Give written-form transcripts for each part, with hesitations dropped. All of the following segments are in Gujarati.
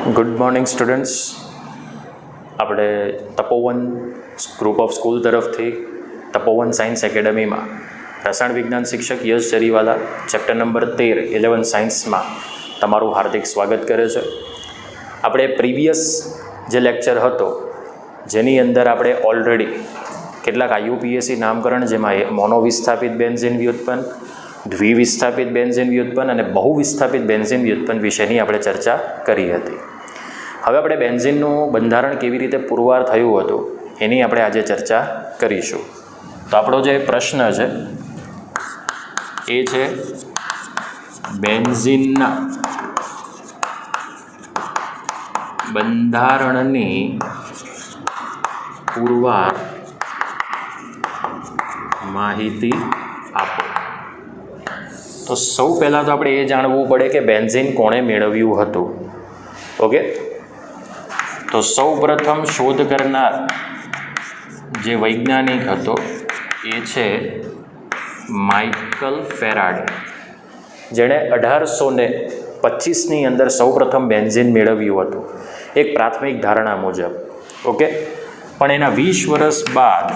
Good morning students. આપણે તપોવન ગ્રુપ ઓફ સ્કૂલ તરફથી તપોવન સાયન્સ એકેડમીમાં રસાયણ વિજ્ઞાન શિક્ષક યશ જરીવાલા ચેપ્ટર નંબર 13 11 સાયન્સમાં તમારું હાર્દિક સ્વાગત કરે છે. આપણે પ્રીવિયસ જે લેક્ચર હતો જેની અંદર આપણે ઓલરેડી કેટલાક IUPAC નામકરણ, જેમાં મોનોવિસ્થાપિત બેન્ઝીન વ્યુત્પન્ન, દ્વિવિસ્થાપિત બેન્ઝીન વ્યુત્પન્ન અને બહુવિસ્થાપિત બેન્ઝીન વ્યુત્પન્ન વિશેની આપણે ચર્ચા કરી હતી. હવે આપણે બેન્ઝીનનું બંધારણ કેવી રીતે પુરવાર થયું હતું એની આપણે આજે ચર્ચા કરીશું. તો આપણો જે પ્રશ્ન છે એ છે બેન્ઝીનના બંધારણની પુરવાર માહિતી આપો. તો સૌ પહેલાં તો આપણે એ જાણવું પડે કે બેન્ઝીન કોણે મેળવ્યું હતું. ઓકે, તો સૌ પ્રથમ શોધ કરનાર જે વૈજ્ઞાનિક હતો એ છે માઇકલ ફેરાડે, જેણે 1825ની અંદર સૌ પ્રથમ બેન્ઝીન મેળવ્યું હતું એક પ્રાથમિક ધારણા મુજબ. ઓકે, પણ એના 20 વર્ષ બાદ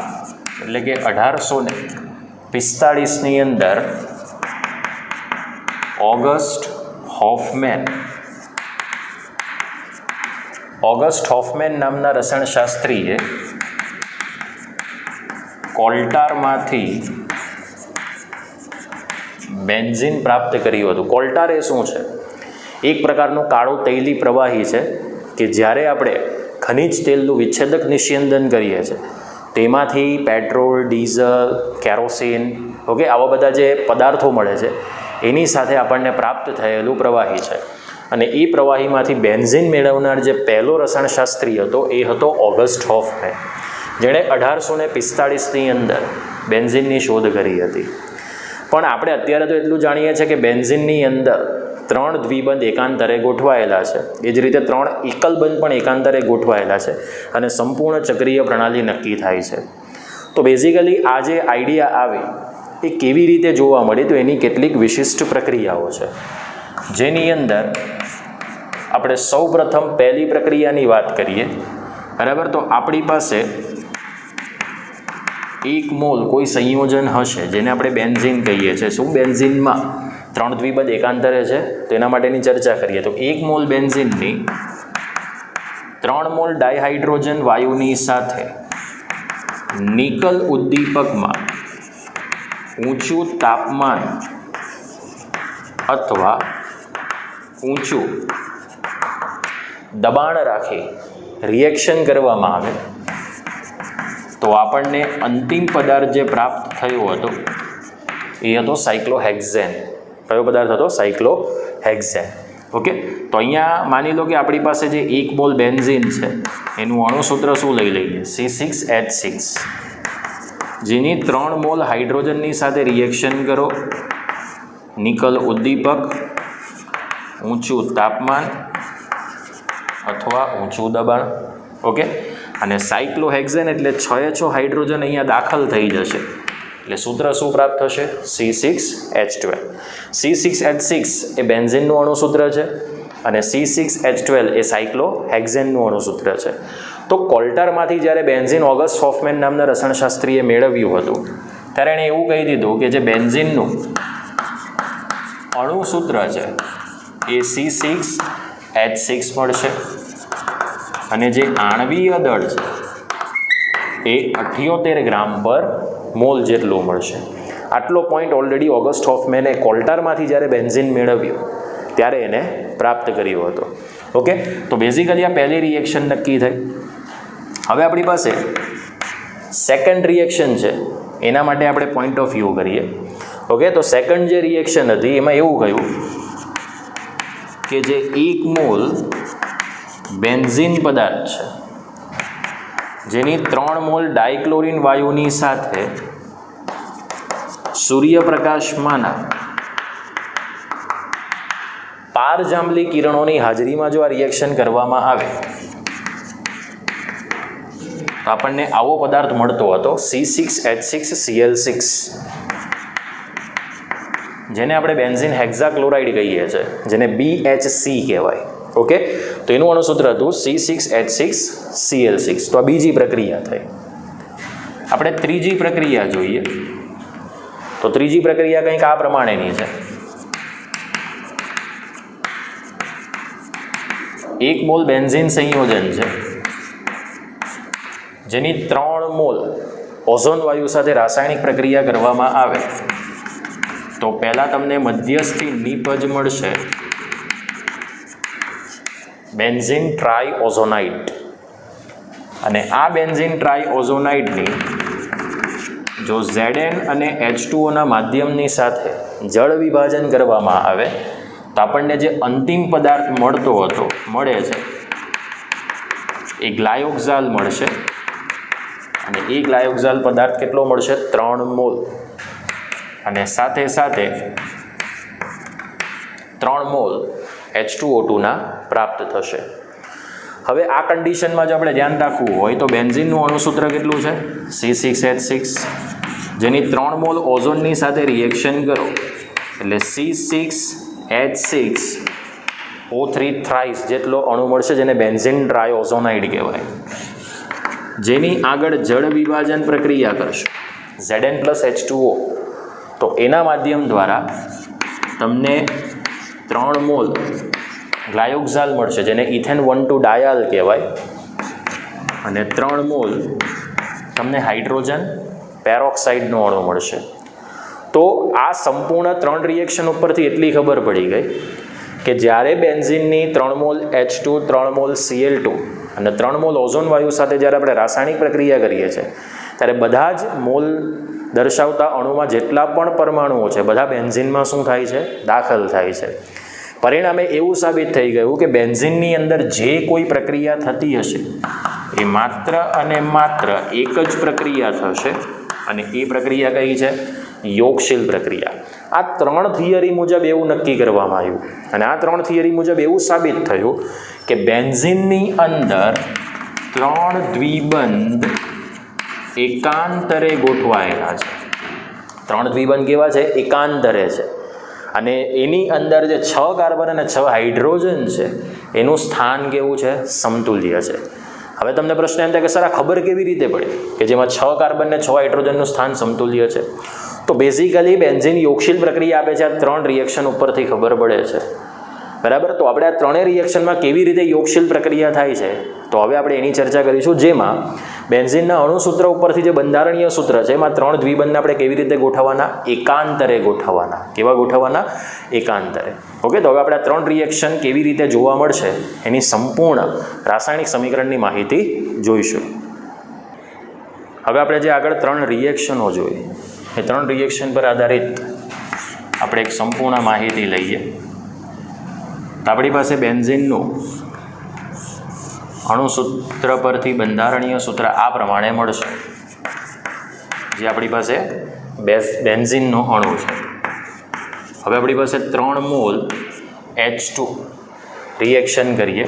એટલે કે 1845ની અંદર ઓગસ્ટ હોફમેન નામના રસાયણશાસ્ત્રીએ કોલ્ટારમાંથી બેન્ઝીન પ્રાપ્ત કર્યું હતું. કોલ્ટાર એ શું છે? એક પ્રકારનું કાળું તૈલી પ્રવાહી છે કે જ્યારે આપણે ખનિજ તેલનું વિચ્છેદક નિસ્યંદન કરીએ છીએ તેમાંથી પેટ્રોલ, ડીઝલ, કેરોસીન, ઓકે, આવા બધા જે પદાર્થો મળે છે એની સાથે આપણને પ્રાપ્ત થયેલું પ્રવાહી છે. અને એ પ્રવાહીમાંથી બેન્ઝીન મેળવનાર જે પહેલો રસાયણશાસ્ત્રી હતો એ હતો ઓગસ્ટ હોફમેન, જેણે 1845ની અંદર બેન્ઝીનની શોધ કરી હતી. પણ આપણે અત્યારે તો એટલું જાણીએ છીએ કે બેન્ઝીનની અંદર 3 દ્વિબંધ એકાંતરે ગોઠવાયેલા છે, એ જ રીતે 3 એકલબંધ પણ એકાંતરે ગોઠવાયેલા છે અને સંપૂર્ણ ચક્રીય પ્રણાલી નક્કી થાય છે. તો બેઝિકલી આ જે આઈડિયા આવે એ કેવી રીતે જોવા મળે, તો એની કેટલીક વિશિષ્ટ પ્રક્રિયાઓ છે, જેની અંદર આપણે સૌ પ્રથમ પહેલી પ્રક્રિયાની વાત કરીએ. બરાબર, તો આપણી પાસે એક મોલ કોઈ સંયોજન હશે જેને આપણે બેન્ઝીન કહીએ છીએ. શું બેન્ઝીનમાં 3 દ્વિબંધ એકાંતરે છે, તો એના માટેની ચર્ચા કરીએ. તો 1 મોલ બેન્ઝીનની 3 મોલ ડાયહાઇડ્રોજન વાયુની સાથે નિકલ ઉદ્દીપકમાં ઊંચું તાપમાન અથવા ઊંચું દબાણ રાખી રિએક્શન કરવામાં આવે તો આપણને અંતિમ પદાર્થ જે પ્રાપ્ત થયો હતો એ હતો સાયક્લોહેક્ઝેન. કયો પદાર્થ હતો? સાયક્લોહેક્ઝેન. ઓકે, તો અહીંયા માની લો કે આપણી પાસે જે 1 મોલ બેન્ઝીન છે એનું અણુસૂત્ર શું લઈ લઈએ? C6H6, જેની 3 મોલ હાઇડ્રોજનની સાથે રિએક્શન કરો, નિકલ ઉદ્દીપક, ઊંચું તાપમાન અથવા ઊંચું દબાણ. ઓકે, અને સાયક્લોહેક્ઝેન એટલે 6 હાઇડ્રોજન અહીંયા દાખલ થઈ જશે એટલે સૂત્ર શું પ્રાપ્ત થશે? C6H12. C6H6 એ બેન્ઝીનનું અણુસૂત્ર છે અને C6H12 એ સાયક્લોહેક્ઝેનનું અણુસૂત્ર છે. તો કોલ્ટારમાંથી જ્યારે બેન્ઝીન ઓગસ્ટ હોફમેન નામના રસાયણશાસ્ત્રીએ મેળવ્યું હતું ત્યારે એણે એવું કહી દીધું કે જે બેન્ઝીનનું અણુસૂત્ર છે એ C6H6 મળશે અને જે આણ્વીય દળ છે એ 78 ગ્રામ પર મોલ જેટલું મળશે. આટલો પોઈન્ટ ઓલરેડી ઓગસ્ટ હોફમેને કોલ્ટારમાંથી જ્યારે બેન્ઝીન મેળવ્યું ત્યારે એને પ્રાપ્ત કર્યો હતો. ઓકે, તો બેઝિકલી આ પહેલી રિએક્શન નક્કી થઈ. હવે આપણી પાસે સેકન્ડ રિએક્શન છે, એના માટે આપણે પોઈન્ટ ઓફ વ્યૂ કરીએ. ઓકે, તો સેકન્ડ જે રિએક્શન હતી એમાં એવું કહ્યું કે જે 1 મોલ બેન્ઝીન પદાર્થ છે જેની 3 મોલ ડાયક્લોરિન વાયુની સાથે સૂર્યપ્રકાશમાંના પારજાંબલી કિરણોની હાજરીમાં જો આ રિએક્શન કરવામાં આવે તો આપણને આવો પદાર્થ મળતો હતો C6H6Cl6, જેને આપણે બેન્ઝીન હેક્ઝાક્લોરાઇડ કહીએ છીએ, જેને BHC કહેવાય. ઓકે, તો એનું અણુસૂત્ર હતું C6H6Cl6. તો આ બીજી પ્રક્રિયા થઈ. આપણે ત્રીજી પ્રક્રિયા જોઈએ. તો ત્રીજી પ્રક્રિયા કંઈક આ પ્રમાણેની છે. 1 મોલ બેન્ઝીન સંયોજન છે જેની 3 મોલ ઓઝોન વાયુ સાથે રાસાયણિક પ્રક્રિયા કરવામાં આવે તો પહેલાં તમને મધ્યસ્થી નિપજ મળશે બેન્ઝીન ટ્રાયઓઝોનાઇડ. અને આ બેન્ઝીન ટ્રાયઓઝોનાઇડની જો Zn અને H2Oના માધ્યમની સાથે જળ વિભાજન કરવામાં આવે તો આપણને જે અંતિમ પદાર્થ મળે છે એ ગ્લાયોક્ઝાલ મળશે. અને એ ગ્લાયોક્ઝાલ પદાર્થ કેટલો મળશે? 3 મોલ. અને સાથે સાથે 3 મોલ H2O2ના પ્રાપ્ત થશે. હવે આ કન્ડિશનમાં જો આપણે ધ્યાન રાખવું હોય તો બેન્ઝીનનું અણુસૂત્ર કેટલું છે? C6H6, જેની 3 મોલ ઓઝોનની સાથે રિએક્શન કરો એટલે C6H6O3 થ્રાઇસ જેટલો અણુ મળશે, જેને બેન્ઝીન ટ્રાયઓઝોનાઇડ કહેવાય. જેની આગળ જળ વિભાજન પ્રક્રિયા કરશો Zn + H2O, તો એના માધ્યમ દ્વારા તમને 3 મોલ ગ્લાયોક્ઝાલ મળશે, જેને ઇથેન 1,2 ડાયાલ કહેવાય. અને 3 મોલ તમને હાઇડ્રોજન પેરોક્સાઇડનો અણુ મળશે. તો આ સંપૂર્ણ 3 રિએક્શન ઉપરથી એટલી ખબર પડી ગઈ કે જ્યારે બેન્ઝીનની 3 મોલ H2, 3 મોલ Cl2 અને 3 મોલ ઓઝોન વાયુ સાથે જ્યારે આપણે રાસાયણિક પ્રક્રિયા કરીએ છીએ ત્યારે બધા જ મોલ દર્શાવતા અણુમાં જેટલા પણ પરમાણુઓ છે બધા બેન્ઝીનમાં શું થાય છે? દાખલ થાય છે. પરિણામે એવું સાબિત થઈ ગયું કે બેન્ઝીનની અંદર જે કોઈ પ્રક્રિયા થતી હશે એ માત્ર અને માત્ર એક જ પ્રક્રિયા થશે. અને એ પ્રક્રિયા કઈ છે? યોગશીલ પ્રક્રિયા. આ 3 થિયરી મુજબ એવું નક્કી કરવામાં આવ્યું. અને આ 3 થિયરી મુજબ એવું સાબિત થયું કે બેન્ઝીનની અંદર 3 દ્વિબંધ એકાંતરે ગોઠવાયેલા છે. 3 દ્વિબંધ કેવા છે? એકાંતરે છે. અને એની અંદર જે 6 કાર્બન અને 6 હાઇડ્રોજન છે એનું સ્થાન કેવું છે? સમતુલ્ય છે. હવે તમને પ્રશ્ન એમ થાય કે સર આ ખબર કેવી રીતે પડી કે જેમાં 6 કાર્બન ને 6 હાઇડ્રોજનનું સ્થાન સમતુલ્ય છે? તો બેઝિકલી બેન્ઝીન યોગશીલ પ્રક્રિયા આપે છે. આ 3 રિએક્શન ઉપરથી ખબર પડે છે. બરાબર. તો આપણે આ 3 રિએક્શનમાં કેવી રીતે યોગશીલ પ્રક્રિયા થાય છે તો હવે આપણે એની ચર્ચા કરીશું. જેમાં બેન્ઝીનના અણુસૂત્ર ઉપરથી જે બંધારણીય સૂત્ર છે એમાં 3 દ્વિબંધને આપણે કેવી રીતે ગોઠવવાના? એકાંતરે ગોઠવવાના. કેવા ગોઠવવાના? એકાંતરે. ઓકે, તો હવે આપણે આ 3 રિએક્શન કેવી રીતે જોવા મળશે એની સંપૂર્ણ રાસાયણિક સમીકરણની માહિતી જોઈશું. હવે આપણે જે આગળ 3 રિએક્શનો જોઈ એ 3 રિએક્શન પર આધારિત આપણે એક સંપૂર્ણ માહિતી લઈએ. તો આપણી પાસે બેન્ઝીનનું અણુસૂત્ર પરથી બંધારણીય સૂત્ર આ પ્રમાણે મળશે. જે આપણી પાસે બેન્ઝીનનો અણુ છે. હવે આપણી પાસે 3 મોલ H2 રિએક્શન કરીએ.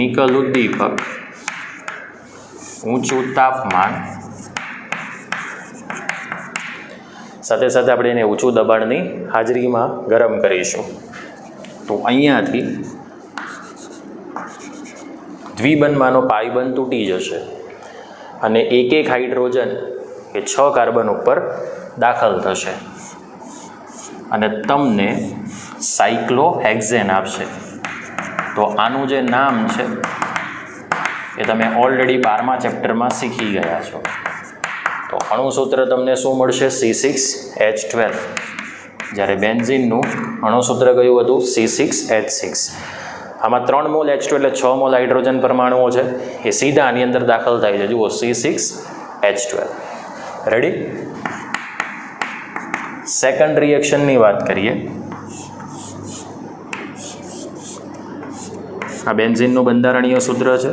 નિકલ ઉદ્દીપક, ઊંચું તાપમાન, સાથે સાથે આપણે એને ઊંચું દબાણની હાજરીમાં ગરમ કરીશું. તો અહીંયાથી દ્વિબંધમાંનો પાઇબંધ તૂટી જશે અને એક હાઇડ્રોજન એ 6 કાર્બન ઉપર દાખલ થશે અને તમને સાયક્લોહેક્ઝેન આપશે. તો આનું જે નામ છે એ તમે ઓલરેડી 12મા ચેપ્ટરમાં શીખી ગયા છો. તો અણુસૂત્ર તમને શું મળશે? C6H12. જ્યારે બેન્ઝીનનું અણુસૂત્ર કયું હતું? C6H6. આમાં 3 મોલ H2 એટલે 6 મોલ હાઇડ્રોજન પરમાણુઓ છે એ સીધા આની અંદર દાખલ થાય છે. જુઓ C6H12. રેડી? સેકન્ડ રિએક્શનની વાત કરીએ. આ બેન્ઝીનનું બંધારણીય સૂત્ર છે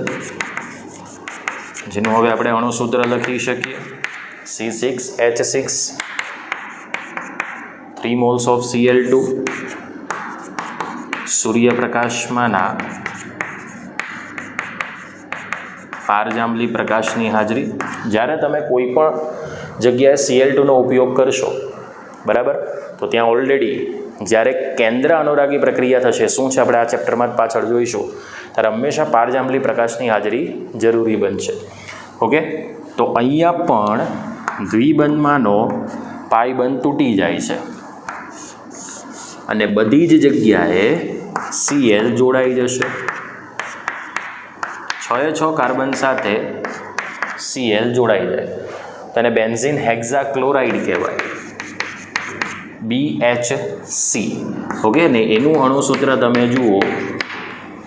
જેનું હવે આપણે અણુસૂત્ર લખી શકીએ. C6H6, 3 moles of Cl2, સૂર્યપ્રકાશમાંના પારજાંબલી પ્રકાશની હાજરી. જ્યારે તમે કોઈ પણ જગ્યાએ Cl2નો ઉપયોગ કરશો બરાબર, તો ત્યાં ઓલરેડી જ્યારે કેન્દ્ર અનુરાગી પ્રક્રિયા થશે, શું છે આપણે આ ચેપ્ટરમાં જ પાછળ જોઈશું, ત્યારે હંમેશા પારજાંબલી પ્રકાશની હાજરી જરૂરી બનશે. ઓકે, તો અહીંયા પણ દ્વિબંધમાંનો પાઈ બંધ તૂટી જાય છે અને બધી જ જગ્યાએ Cl જોડાઈ જશે. 6 કાર્બન સાથે Cl જોડાઈ જાય તેને બેન્ઝીન હેક્ઝાક્લોરાઇડ કહેવાય, BHC. ઓકે, ને એનું અણુસૂત્ર તમે જુઓ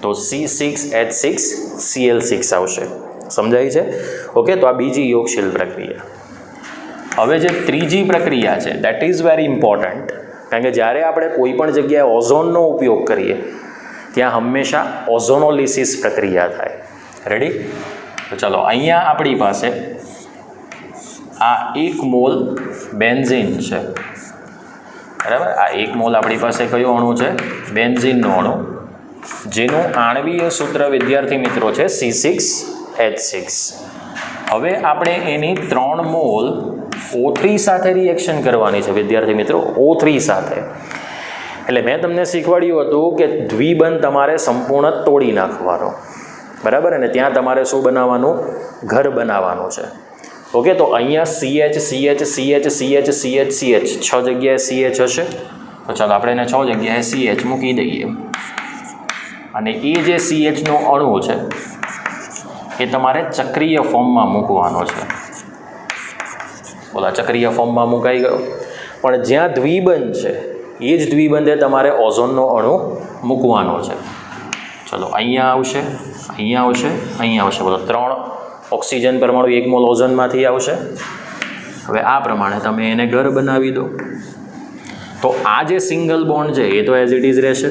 તો C6H6Cl6 આવશે. સમજાય છે? ઓકે, તો આ બીજી યોગશીલ પ્રક્રિયા. હવે જે ત્રીજી પ્રક્રિયા છે દેટ ઇઝ વેરી ઇમ્પોર્ટન્ટ, કારણ કે જ્યારે આપણે કોઈ પણ જગ્યાએ ઓઝોનનો ઉપયોગ કરીએ ત્યાં હંમેશા ઓઝોનોલિસિસ પ્રક્રિયા થાય. રેડી? તો ચાલો, અહીંયા આપણી પાસે આ 1 મોલ બેન્ઝીન છે. બરાબર, આ 1 મોલ આપણી પાસે કયો અણુ છે? બેન્ઝીનનો અણુ, જેનું આણ્વીય સૂત્ર વિદ્યાર્થી મિત્રો છે C6H6. હવે આપણે એની 3 મોલ O3 સાથે રિએક્શન કરવાની છે વિદ્યાર્થી મિત્રો, O3 સાથે. એટલે મેં તમને શીખવાડ્યું હતું કે દ્વિબંધ તમારે સંપૂર્ણ તોડી નાખવાનો, બરાબર, અને ત્યાં તમારે શું બનાવવાનું? ઘર બનાવવાનું છે. ઓકે, તો અહીંયા CH CH CH CH CH CH 6 જગ્યાએ CH હશે, તો ચાલો આપણે એને 6 જગ્યાએ CH મૂકી દઈએ. અને એ જે CHનો અણુ છે એ તમારે ચક્રીય ફોર્મમાં મૂકવાનો છે. બોલા, ચક્રીય ફોર્મમાં મુકાઈ ગયો. પણ જ્યાં દ્વિબંધ છે એ જ દ્વિબંધે તમારે ઓઝોનનો અણુ મૂકવાનો છે. ચલો, અહીંયા આવશે, અહીંયા આવશે, અહીંયા આવશે. બોલો, 3 ઓક્સિજન પરમાણુ 1 મોલ ઓઝોનમાંથી આવશે. હવે આ પ્રમાણે તમે એને ઘર બનાવી દો. તો આ જે સિંગલ બોન્ડ છે એ તો એઝ ઇટ ઇઝ રહેશે.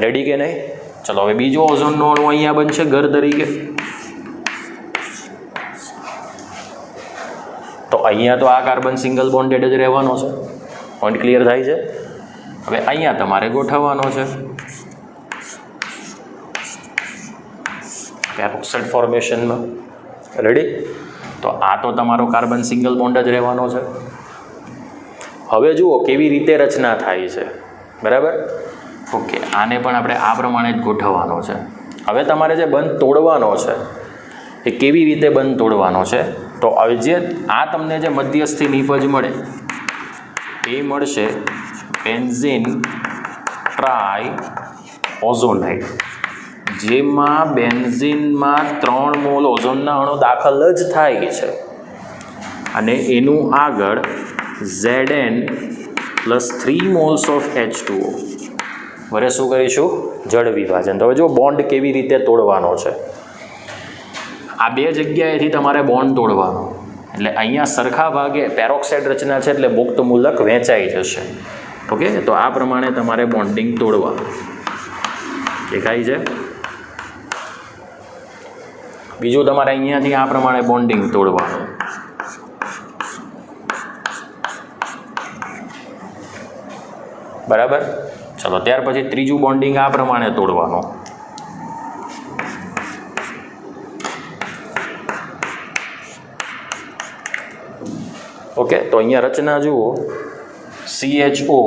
રેડી કે નહીં? ચલો, હવે બીજો ઓઝોનનો અણુ અહીંયા બનશે ઘર તરીકે. તો અહીંયા તો આ કાર્બન સિંગલ બોન્ડેડ જ રહેવાનો છે. પોઈન્ટ ક્લિયર થાય છે? હવે અહીંયા તમારે ગોઠવવાનો છે પેરોક્સાઇડ ફોર્મેશનમાં. રેડી? તો આ તો તમારો કાર્બન સિંગલ બોન્ડ જ રહેવાનો છે. હવે જુઓ કેવી રીતે રચના થાય છે. બરાબર? ઓકે, આને પણ આપણે આ પ્રમાણે જ ગોઠવવાનો છે. હવે તમારે જે બંધ તોડવાનો છે એ કેવી રીતે બંધ તોડવાનો છે? તો હવે જે આ તમને જે મધ્યસ્થી નિપજ મળે એ મળશે બેન્ઝીન ટ્રાય ઓઝોનાઇડ, જેમાં બેન્ઝીનમાં 3 મોલ ઓઝોનના અણુ દાખલ જ થાય છે અને એનું આગળ Zn+3 મોલ્સ ઓફ H2O વડે શું કરીશું? જળ વિભાજન. તો હવે જો બોન્ડ કેવી રીતે તોડવાનો છે. આ 2 જગ્યાએથી તમારે બોન્ડ તોડવાનો, એટલે અહીંયા સરખા ભાગે પેરોક્સાઇડ રચના છે એટલે મુક્ત મૂલક વહેંચાઈ જશે. ઓકે, તો આ પ્રમાણે તમારે બોન્ડિંગ તોડવાનું. દેખાય છે? બીજું તમારે અહીંયાથી આ પ્રમાણે બોન્ડિંગ તોડવાનું. બરાબર? ચલો, ત્યાર પછી ત્રીજું બોન્ડિંગ આ પ્રમાણે તોડવાનું. ઓકે, તો અહીંયા રચના જુઓ, CHO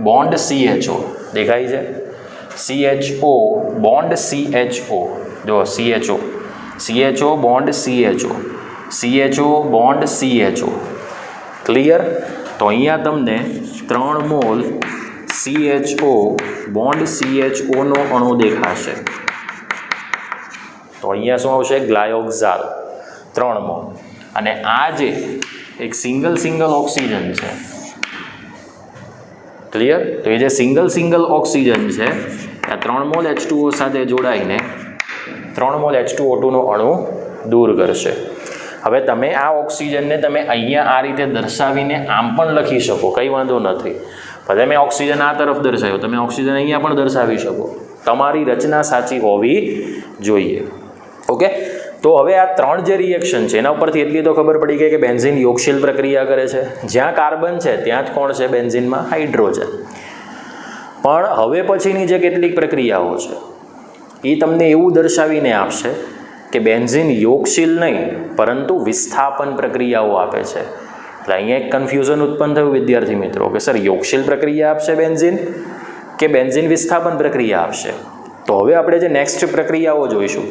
બોન્ડ CHO દેખાય છે? CHO બોન્ડ CHO, જો CHO bond CHO bond CHO. Clear? તો અહીંયા તમને 3 મોલ CHO બોન્ડ CHOનો અણુ દેખાશે. તો અહીંયા શું આવશે? ગ્લાયોક્ઝાલ 3 મોલ. અને આ જે એક સિંગલ ઓક્સિજન છે. ક્લિયર? તો એ જે સિંગલ ઓક્સિજન છે આ 3 મોલ H2O સાથે જોડાઈને 3 મોલ H2O2નો અણુ દૂર કરશે. હવે તમે આ ઓક્સિજનને તમે અહીંયા આ રીતે દર્શાવીને આમ પણ લખી શકો, કંઈ વાંધો નથી. પણ તમે ઓક્સિજન આ તરફ દર્શાવ્યો, તમે ઓક્સિજન અહીંયા પણ દર્શાવી શકો. તમારી રચના સાચી હોવી જોઈએ. ઓકે, તો હવે આ 3 જે રિએક્શન છે એના ઉપરથી એટલી તો ખબર પડી ગઈ કે બેન્ઝીન યોગશીલ પ્રક્રિયા કરે છે. જ્યાં કાર્બન છે ત્યાં જ કોણ છે? બેન્ઝીનમાં હાઇડ્રોજન. પણ હવે પછીની જે કેટલીક પ્રક્રિયાઓ છે એ તમને એવું દર્શાવીને આપશે કે બેન્ઝીન યોગશીલ નહીં પરંતુ વિસ્થાપન પ્રક્રિયાઓ આપે છે. એટલે અહીંયા એક કન્ફ્યુઝન ઉત્પન્ન થયું વિદ્યાર્થી મિત્રો કે સર યોગશીલ પ્રક્રિયા આપશે બેન્ઝીન કે બેન્ઝીન વિસ્થાપન પ્રક્રિયા આપશે. તો હવે આપણે જે નેક્સ્ટ પ્રક્રિયાઓ જોઈશું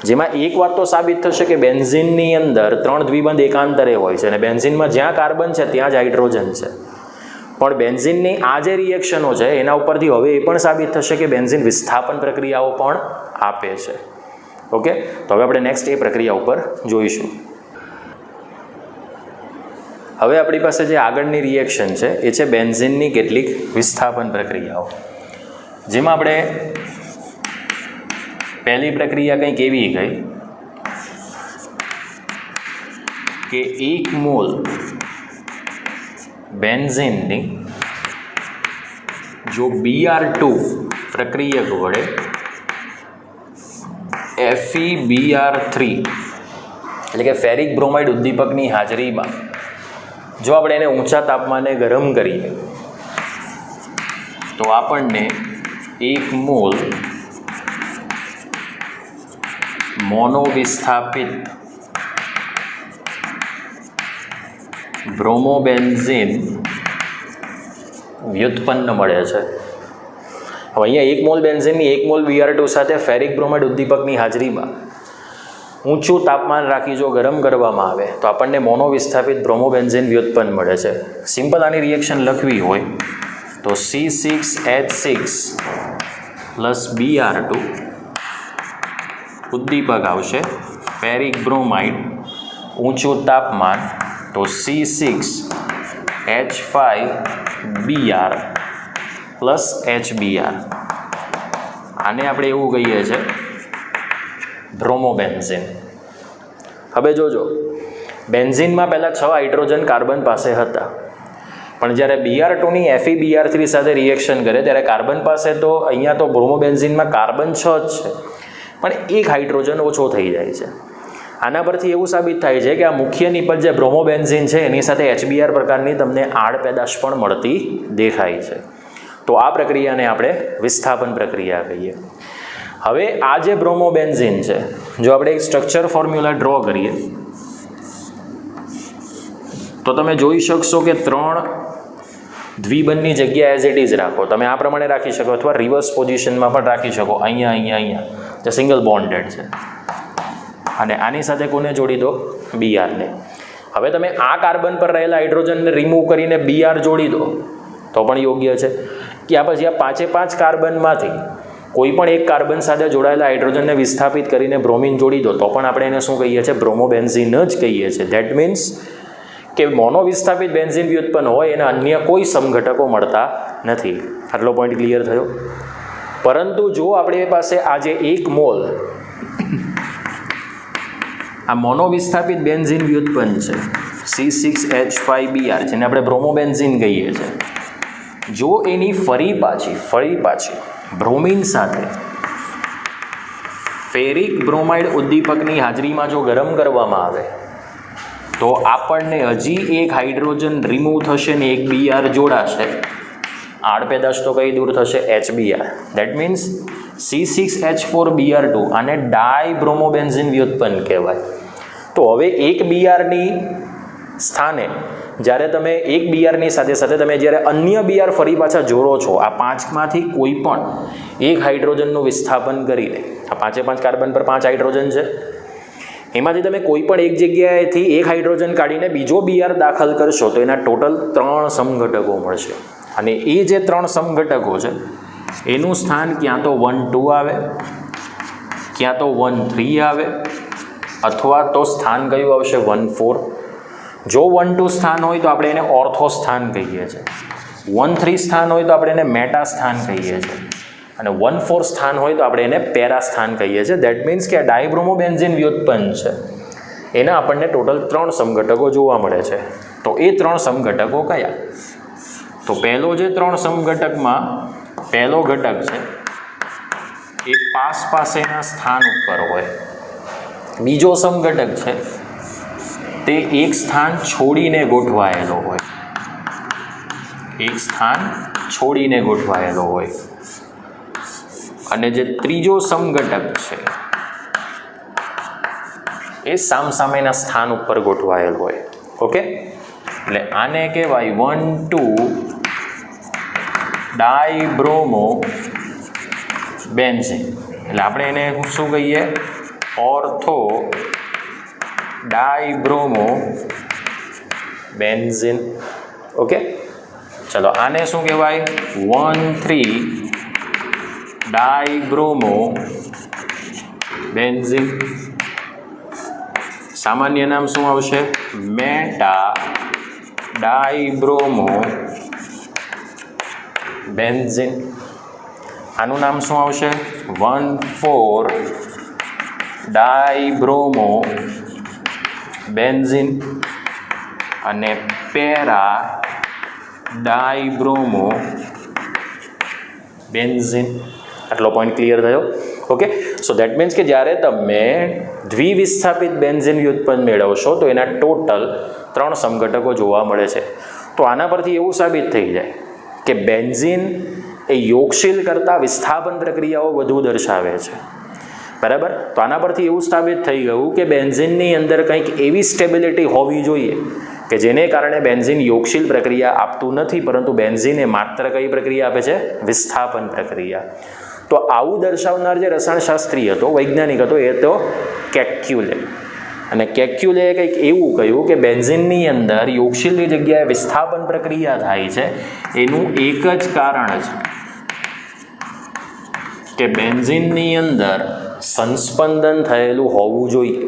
જેમાં એક વાત તો સાબિત થશે કે બેન્ઝીનની અંદર 3 દ્વિબંધ એકાંતરે હોય છે અને બેન્ઝીનમાં જ્યાં કાર્બન છે ત્યાં જ હાઇડ્રોજન છે. પણ બેન્ઝીનની આ જે રિએક્શનો છે એના ઉપરથી હવે એ પણ સાબિત થશે કે બેન્ઝીન વિસ્થાપન પ્રક્રિયાઓ પણ આપે છે. ઓકે, તો હવે આપણે નેક્સ્ટ એ પ્રક્રિયા ઉપર જોઈશું. હવે આપણી પાસે જે આગળની રિએક્શન છે એ છે બેન્ઝીનની કેટલીક વિસ્થાપન પ્રક્રિયાઓ, જેમાં આપણે પહેલી પ્રક્રિયા કંઈક એવી ગઈ કે 1 મોલ બેન્ઝીનની જો Br2 પ્રક્રિયક વડે FeBr3 એટલે કે ફેરિક બ્રોમાઇડ ઉદ્દીપકની હાજરીમાં જો આપણે એને ઊંચા તાપમાને ગરમ કરીએ તો આપણને 1 મોલ મોનોવિસ્થાપિત બ્રોમોબેન્ઝીન વ્યુત્પન્ન મળે છે. હવે અહીંયા 1 મોલ બેન્ઝીનની 1 મોલ Br2 સાથે ફેરિક બ્રોમાઇડ ઉદ્દીપકની હાજરીમાં ઊંચું તાપમાન રાખી જો ગરમ કરવામાં આવે તો આપણને મોનોવિસ્થાપિત બ્રોમોબેન્ઝીન વ્યુત્પન્ન મળે છે. સિમ્પલ આની રિએક્શન લખવી હોય તો C6H6 પ્લસ Br2 ઉદ્દીપક આવશે ફેરિક બ્રોમાઇડ ઊંચું તાપમાન તો C6H5Br પ્લસ HBr. આને આપણે એવું કહીએ છીએ બ્રોમોબેન્ઝીન. હવે જોજો બેન્ઝીનમાં પહેલાં 6 હાઇડ્રોજન કાર્બન પાસે હતા, પણ જ્યારે Br2ની FeBr3 સાથે રિએક્શન કરે ત્યારે કાર્બન પાસે તો અહીંયા તો બ્રોમોબેન્ઝીનમાં કાર્બન 6 જ છે, પણ 1 હાઇડ્રોજન ઓછો થઈ જાય છે. આના પરથી એવું સાબિત થાય છે કે આ મુખ્ય નિપજ જે બ્રોમોબેન્ઝીન છે એની સાથે HBr પ્રકારની તમને આડ પેદાશ પણ મળતી દેખાય છે. તો આ પ્રક્રિયાને આપણે વિસ્થાપન પ્રક્રિયા કહીએ. હવે આ જે બ્રોમોબેન્ઝીન છે જો આપણે એક સ્ટ્રક્ચર ફોર્મ્યુલા ડ્રો કરીએ તો તમે જોઈ શકશો કે 3 દ્વિબંધની જગ્યા એઝ ઇટ ઇઝ રાખો, તમે આ પ્રમાણે રાખી શકો અથવા રિવર્સ પોઝિશનમાં પણ રાખી શકો. અહીંયા જે સિંગલ બોન્ડેડ છે અને આની સાથે કોને જોડી દો? Br ને. હવે તમે આ કાર્બન પર રહેલા હાઇડ્રોજનને રિમૂવ કરીને Br જોડી દો તો પણ યોગ્ય છે. ત્યાર પછી આ 5 કાર્બનમાંથી કોઈ પણ એક કાર્બન સાથે જોડાયેલા હાઇડ્રોજનને વિસ્થાપિત કરીને બ્રોમિન જોડી દો તો પણ આપણે એને શું કહીએ છીએ? બ્રોમોબેન્ઝીન જ કહીએ છીએ. ધેટ મીન્સ કે મોનોવિસ્થાપિત બેન્ઝીન વ્યુત્પન્ન હોય એના અન્ય કોઈ સમઘટકો મળતા નથી. આટલો પોઈન્ટ ક્લિયર થયો. પરંતુ જો આપણી પાસે આજે 1 મોલ આ મોનોવિસ્થાપિત બેન્ઝીન વ્યુત્પન્ન છે C6H5Br જેને આપણે બ્રોમોબેન્ઝીન કહીએ છીએ, જો એની ફરી પાછી બ્રોમિન સાથે ફેરિક બ્રોમાઇડ ઉદ્દીપકની હાજરીમાં જો ગરમ કરવામાં આવે તો આપણને હજી 1 હાઇડ્રોજન રિમૂવ થશે ને 1 Br જોડાશે. આડ પેદાશ તો કઈ દૂર થશે? HBr. ધેટ મીન્સ C6H4Br2 આને ડાયબ્રોમોબેન્ઝીન વ્યુત્પન્ન કહેવાય. તો હવે 1 Brની સ્થાને જ્યારે તમે 1 Brની સાથે તમે જ્યારે અન્ય Br ફરી પાછા જોડો છો, આ 5માંથી કોઈ પણ 1 હાઇડ્રોજનનું વિસ્થાપન કરીને, આ 5 કાર્બન પર 5 હાઇડ્રોજન છે, એમાંથી તમે કોઈ પણ એક જગ્યાએથી 1 હાઇડ્રોજન કાઢીને બીજો Br દાખલ કરશો તો એના ટોટલ 3 સમઘટકો મળશે. અને એ જે 3 સમઘટકો છે એનું સ્થાન ક્યાં તો 1,2 આવે, ક્યાં તો 1,3 આવે, અથવા તો સ્થાન કયું આવશે? 1,4. જો 1,2 સ્થાન હોય તો આપણે એને ઓર્થો સ્થાન કહીએ છીએ, 1,3 સ્થાન હોય તો આપણે એને મેટા સ્થાન કહીએ છીએ, અને 1,4 સ્થાન હોય તો આપણે એને પેરા સ્થાન કહીએ છીએ. ધેટ મીન્સ કે આ ડાયબ્રોમોબેન્ઝીન વ્યુત્પન્ન છે એના આપણને ટોટલ 3 સમઘટકો જોવા મળે છે. તો એ 3 સમઘટકો કયા? તો પહેલો જે 3 સમઘટકમાં પહેલો ઘટક છે એ પાસેના સ્થાન ઉપર હોય. બીજો સમઘટક છે તે એક સ્થાન છોડીને ગોઠવાયેલો હોય, અને જે ત્રીજો સમઘટક છે એ સામસામેના સ્થાન ઉપર ગોઠવાયેલ હોય. ઓકે, એટલે આને કહેવાય 1,2-ડાયબ્રોમો બેન્ઝીન. એટલે આપણે એને શું કહીએ? Ortho ડાયબ્રોમો benzene. ઓકે, ચલો આને શું કહેવાય? 1,3-ડાયબ્રોમો બેન્ઝીન. સામાન્ય નામ શું આવશે? Meta ડાયબ્રોમો benzene. આનું નામ શું આવશે? 1,4-ડાયબ્રોમો બેન્ઝીન અને પેરા ડાયબ્રોમો બેન્ઝીન. આટલો પોઈન્ટ ક્લિયર થયો? ઓકે, સો દેટ મીન્સ કે જ્યારે તમે દ્વિવિસ્થાપિત બેન્ઝીન વ્યુત્પન્ન મેળવશો તો એના ટોટલ 3 સમઘટકો જોવા મળે છે. તો આના પરથી એવું સાબિત થઈ જાય કે બેન્ઝીન એ યોગશીલ કરતાં વિસ્થાપન પ્રક્રિયાઓ વધુ દર્શાવે છે. બરાબર? તો આના પરથી એવું સાબિત થઈ ગયું કે બેન્ઝીનની અંદર કંઈક એવી સ્ટેબિલિટી હોવી જોઈએ કે જેને કારણે બેન્ઝીન યોગશીલ પ્રક્રિયા આપતું નથી, પરંતુ બેન્ઝીન એ માત્ર કઈ પ્રક્રિયા આપે છે? વિસ્થાપન પ્રક્રિયા. તો આવું દર્શાવનાર જે રસાયણશાસ્ત્રી હતો, વૈજ્ઞાનિક હતો, એ તો કેક્યુલે. અને કેક્યુલે કંઈક એવું કહ્યું કે બેન્ઝીનની અંદર યોગશીલની જગ્યાએ વિસ્થાપન પ્રક્રિયા થાય છે. એનું એક જ કારણ છે કે બેન્ઝીનની અંદર સંસ્પંદન થયેલું હોવું જોઈએ.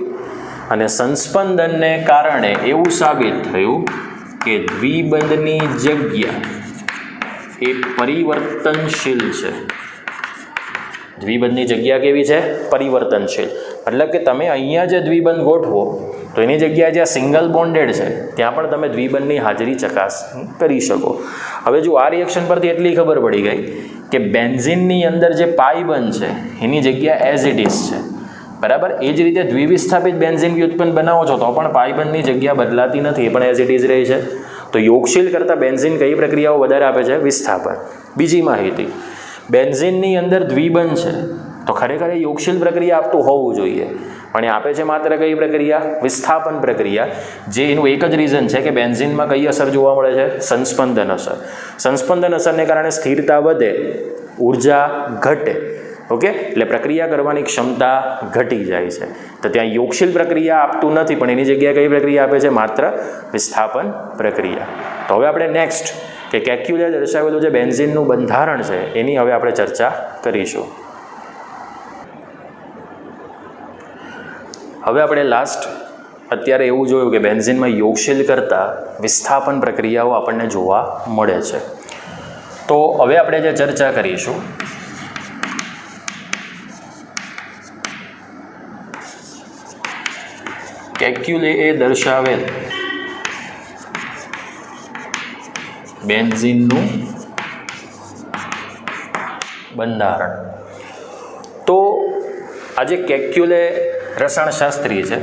અને સંસ્પંદનને કારણે એવું સાબિત થયું કે દ્વિબંધની જગ્યા એ પરિવર્તનશીલ છે. દ્વિબંધની જગ્યા કેવી છે? પરિવર્તનશીલ. મતલબ કે તમે અહીંયા જે દ્વિબંધ ગોઠવો તો એની જગ્યાએ જ્યાં સિંગલ બોન્ડેડ છે ત્યાં પણ તમે દ્વિબંધની હાજરી ચકાસણી કરી શકો. હવે જો આ રિએક્શન પરથી એટલી ખબર પડી ગઈ કે બેન્ઝીનની અંદર જે પાઈ બંધ છે એની જગ્યા એઝ ઇટ ઇઝ છે. બરાબર? એ જ રીતે દ્વિવિસ્થાપિત બેન્ઝીન વ્યુત્પન્ન બનાવો છો તો પણ પાઈ બંધની જગ્યા બદલાતી નથી, એ પણ એઝ ઇટ ઇઝ રહી છે. તો યોગશીલ કરતાં બેન્ઝીન કઈ પ્રક્રિયાઓ વધારે આપે છે? વિસ્થાપન. બીજી માહિતી, બેન્ઝીનની અંદર દ્વિબંધ છે તો ખરેખર એ યોગશીલ પ્રક્રિયા આપતું હોવું જોઈએ, પણ એ આપે છે માત્ર કઈ પ્રક્રિયા? વિસ્થાપન પ્રક્રિયા. જે એનું એક જ રીઝન છે કે બેન્ઝીનમાં કઈ અસર જોવા મળે છે? સંસ્પંદન અસર. સંસ્પંદન અસરને કારણે સ્થિરતા વધે, ઉર્જા ઘટે. ઓકે, એટલે પ્રક્રિયા કરવાની ક્ષમતા ઘટી જાય છે. તો ત્યાં યોગશીલ પ્રક્રિયા આપતું નથી, પણ એની જગ્યાએ કઈ પ્રક્રિયા આપે છે? માત્ર વિસ્થાપન પ્રક્રિયા. તો હવે આપણે નેક્સ્ટ કે કેક્યુલે દર્શાવેલું જે બેન્ઝીનનું બંધારણ છે એની હવે આપણે ચર્ચા કરીશું. હવે આપણે લાસ્ટ અત્યારે એવું જોયું કે બેન્ઝીનમાં યોગશીલ કરતાં વિસ્થાપન પ્રક્રિયાઓ આપણને જોવા મળે છે. તો હવે આપણે જે ચર્ચા કરીશું કેક્યુલે એ દર્શાવેલ બેન્ઝીનનું બંધારણ. તો આજે કેક્યુલે રસાયણશાસ્ત્રી છે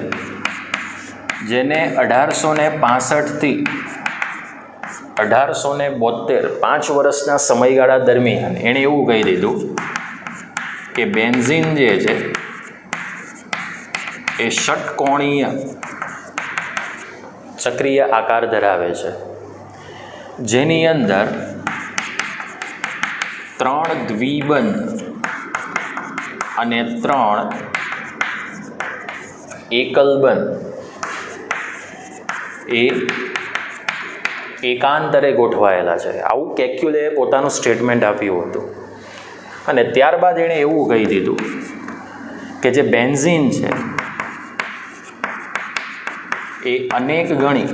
જેને 1865થી 1872 5 વર્ષના સમયગાળા દરમિયાન એણે એવું કહી દીધું કે બેન્ઝીન જે છે એ ષટકોણીય ચક્રીય આકાર ધરાવે છે, જેની અંદર 3 દ્વિબંધ અને 3 એકલબંધ એ એકાંતરે ગોઠવાયેલા છે. આવું કેક્યુલે પોતાનું સ્ટેટમેન્ટ આપ્યું હતું. અને ત્યારબાદ એણે એવું કહી દીધું કે જે બેન્ઝીન છે એ અનેક ગણી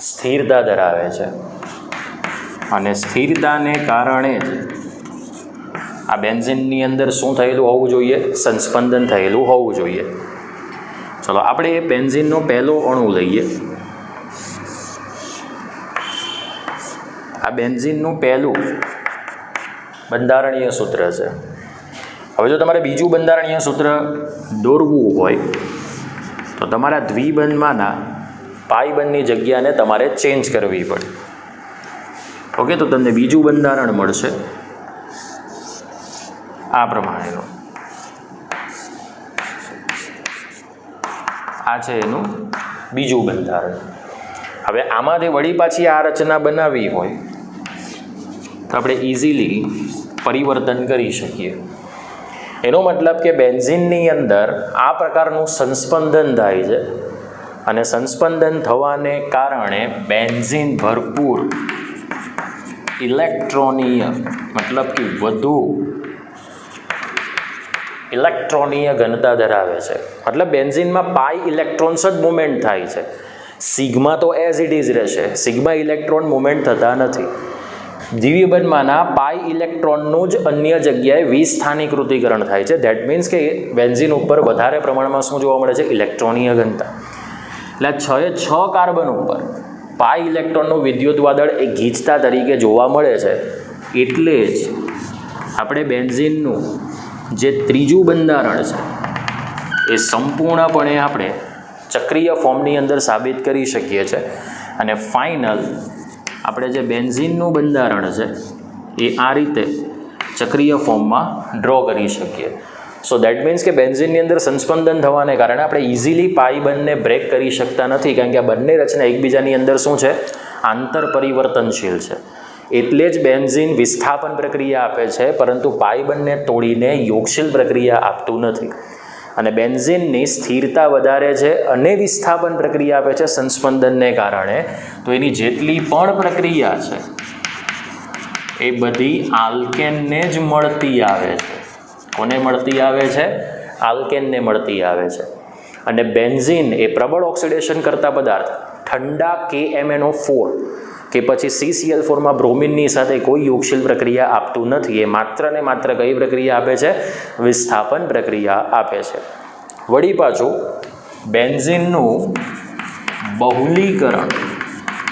સ્થિરતા ધરાવે છે અને સ્થિરતાને કારણે જ આ બેન્ઝીનની અંદર શું થયેલું હોવું જોઈએ? સંસ્પંદન થયેલું હોવું જોઈએ. ચલો આપણે એ બેન્ઝીનનો પહેલો અણુ લઈએ. આ બેન્ઝીનનું પહેલું બંધારણીય સૂત્ર છે. હવે જો તમારે બીજું બંધારણીય સૂત્ર દોરવું હોય તો તમારા દ્વિબંધમાંના પાઈ બંધની જગ્યાને તમારે ચેન્જ કરવી પડે. ઓકે, તો તમને બીજું બંધારણ મળશે આ પ્રમાણેનું. આ છે એનું બીજું બંધારણ. હવે આમાંથી વળી પાછી આ રચના બનાવવી હોય તો આપણે ઇઝીલી પરિવર્તન કરી શકીએ. એનો મતલબ કે બેન્ઝીનની અંદર આ પ્રકારનું સંસ્પંદન થાય છે અને સંસ્પંદન થવાને કારણે બેન્ઝીન ભરપૂર ઇલેક્ટ્રોનીય મતલબ કે વધુ ઇલેક્ટ્રોનીય ઘનતા ધરાવે છે. મતલબ બેન્ઝીનમાં પાઈ ઇલેક્ટ્રોન્સ જ મુવમેન્ટ થાય છે. સિગ્મા તો એઝ ઇટ ઇઝ રહેશે, સિગ્મા ઇલેક્ટ્રોન મુવમેન્ટ થતા નથી. દ્વિબંધમાંના પાઈ ઇલેક્ટ્રોનનું જ અન્ય જગ્યાએ વિસ્થાનીકૃતિકરણ થાય છે. ધેટ મીન્સ કે બેન્ઝીન ઉપર વધારે પ્રમાણમાં શું જોવા મળે છે? ઇલેક્ટ્રોનીય ઘનતા. એટલે 6 કાર્બન ઉપર પાઈ ઇલેક્ટ્રોનનું વિદ્યુત વાદળ એ ગીચતા તરીકે જોવા મળે છે. એટલે જ આપણે બેન્ઝીનનું જે ત્રીજું બંધારણ છે એ સંપૂર્ણપણે આપણે ચક્રીય ફોર્મની અંદર સાબિત કરી શકીએ છીએ. અને ફાઇનલ આપણે જે બેન્ઝીનનું બંધારણ છે એ આ રીતે ચક્રીય ફોર્મમાં ડ્રો કરી શકીએ. સો દેટ મીન્સ કે બેન્ઝીનની અંદર સંસ્પંદન થવાને કારણે આપણે ઇઝીલી પાઈ બંને બ્રેક કરી શકતા નથી, કારણ કે આ બંને રચના એકબીજાની અંદર શું છે? આંતર પરિવર્તનશીલ છે. એટલે જ બેન્ઝીન વિસ્થાપન પ્રક્રિયા આપે છે, પરંતુ પાઈ બંને તોડીને યોગશીલ પ્રક્રિયા આપતું નથી. અને બેન્ઝીનની સ્થિરતા વધારે છે અને વિસ્થાપન પ્રક્રિયા આપે છે સંસ્પંદનને કારણે. તો એની જેટલી પણ પ્રક્રિયા છે એ બધી આલ્કેનને જ મળતી આવે છે. કોને મળતી આવે છે? આલ્કેનને મળતી આવે છે. અને બેન્ઝીન એ પ્રબળ ઓક્સિડેશન કરતા પદાર્થ ઠંડા KMnO4 કે પછી CCl4માં બ્રોમિનની સાથે કોઈ યોગશીલ પ્રક્રિયા આપતું નથી. એ માત્ર ને માત્ર કઈ પ્રક્રિયા આપે છે? વિસ્થાપન પ્રક્રિયા આપે છે. વળી પાછું બેન્ઝીનનું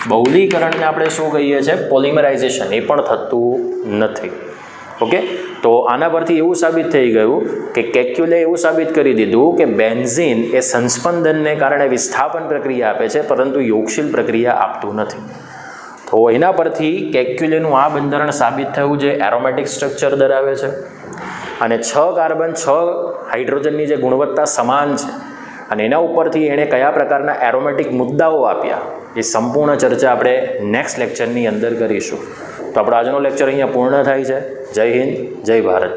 બહુલીકરણને આપણે શું કહીએ છીએ? પોલિમરાઇઝેશન. એ પણ થતું નથી. ઓકે, તો આના પરથી એવું સાબિત થઈ ગયું કે કેક્યુલે એવું સાબિત કરી દીધું કે બેન્ઝીન એ સંસ્પંદનને કારણે વિસ્થાપન પ્રક્રિયા આપે છે, પરંતુ યોગશીલ પ્રક્રિયા આપતું નથી. તો એના પરથી કેક્યુલેનું આ બંધારણ સાબિત થયું જે એરોમેટિક સ્ટ્રક્ચર ધરાવે છે અને 6 કાર્બન 6 હાઇડ્રોજનની જે ગુણવત્તા સમાન છે અને એના ઉપરથી એણે કયા પ્રકારના એરોમેટિક મુદ્દાઓ આપ્યા એ સંપૂર્ણ ચર્ચા આપણે નેક્સ્ટ લેક્ચરની અંદર કરીશું. તો આપણો આજનો લેક્ચર અહીંયા પૂર્ણ થાય છે. જય હિન્દ, જય ભારત.